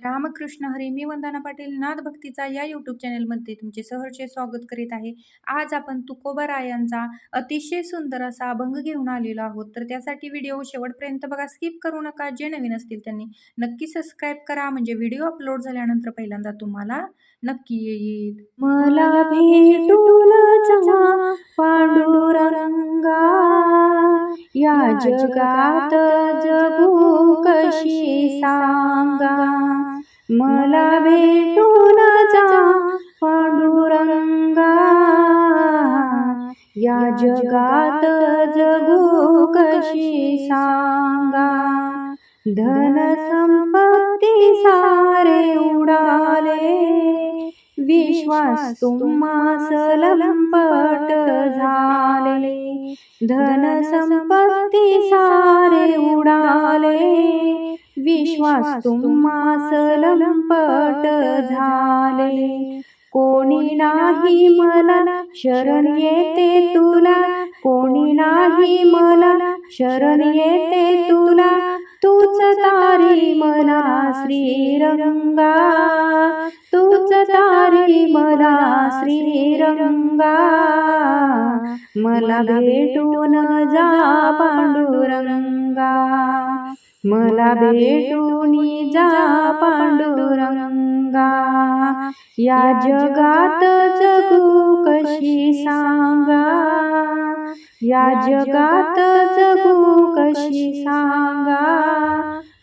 रामकृष्ण हरी. मी वंदना पाटील नाद भक्तीचा या यूट्यूब चॅनलमध्ये तुमचे सहर्ष स्वागत करीत आहे. आज आपण तुकोबारायांचा अतिशय सुंदर असा अभंग घेऊन आलेलो आहोत. तर त्यासाठी व्हिडिओ शेवटपर्यंत बघा, स्किप करू नका. जे नवीन असतील त्यांनी नक्की सबस्क्राईब करा, म्हणजे व्हिडिओ अपलोड झाल्यानंतर पहिल्यांदा तुम्हाला नक्की येईल. मला भेटून जा पांडुरंगा, या जगात जगू कशी सांगा. मला भेटून जा पांडुरंगा, या जगात जगू कशी सांगा. धन संपत्ती सारे उडाले, विश्वास तुम्हास लंपट झाले. धन संपत्ती सारे उडाले, विश्वास तुम्हास लंपट झाले. कोणी नाही मला शरण येते तुला, कोणी नाही मला शरण येते तुला. तूच तारी मला श्रीरंगा, तूच तारी मला श्रीरंगा. मला भेटून जा पांडुरंगा, मला भेटून जा पांडुरंगा. या जगात जगू कशी सांगा, या जगात जगू कशी सांगा.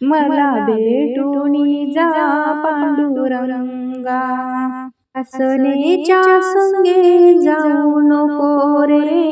मला भेटून जा पांडुरंगा. वासनेच्या संगे जाऊ नको रे,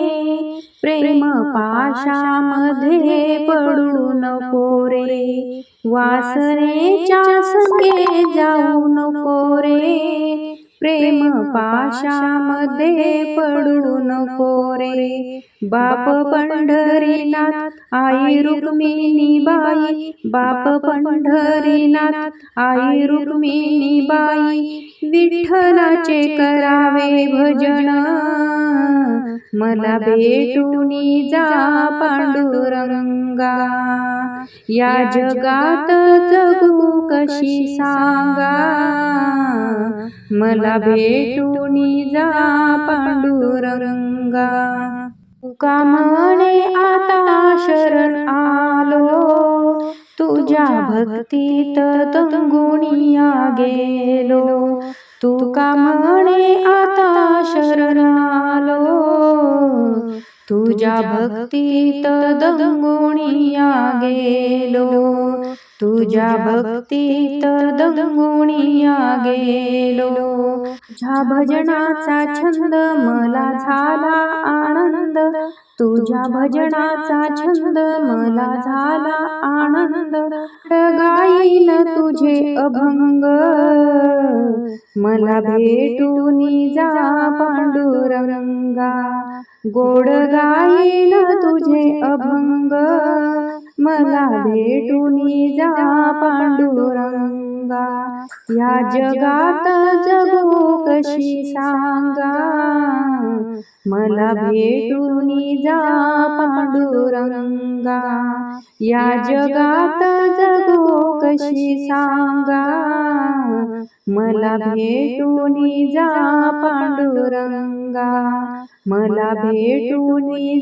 प्रेम पाशामध्ये पडू नको रे. वासनेच्या संगे जाऊ नको रे, प्रेम पाशामध्ये पडू नको रे. बाप पंढरीनाथ आई रुक्मिणीबाई, बाप पंढरीनाथ आई रुक्मिणीबाई. विठ्ठलाचे करावे भजन, मला भेटून जा पांडुरंगा. या जगात जगू कशी सांगा, मला भेटून जा पांडुरंगा. तुका म्हणे आता शरण आलो, तुझ्या भक्तीत तंगुनिया गेलो. तुका म्हणे आता शरण आलो, तुझ्या भक्तीत दंगुनिया गेलो. तुझ्या भक्तीत दंगुनिया गेलो. तुझ्या भजनाचा छंद मला झाला आनंद, तुझ्या भजनाचा छंद मला झाला आनंद. गाईन तुझे अभंग, मला भेटून जा पांडुरंगा. गोड गाईन तुझे अभंग, मला भेटून जा पांडुरंगा. या जगात जगू कशी सांगा, मला भेटून जा पांडुरंगा. या जगात जगू कशी सांगा, मला भेटून जा पांडुरंगा. मला भेटून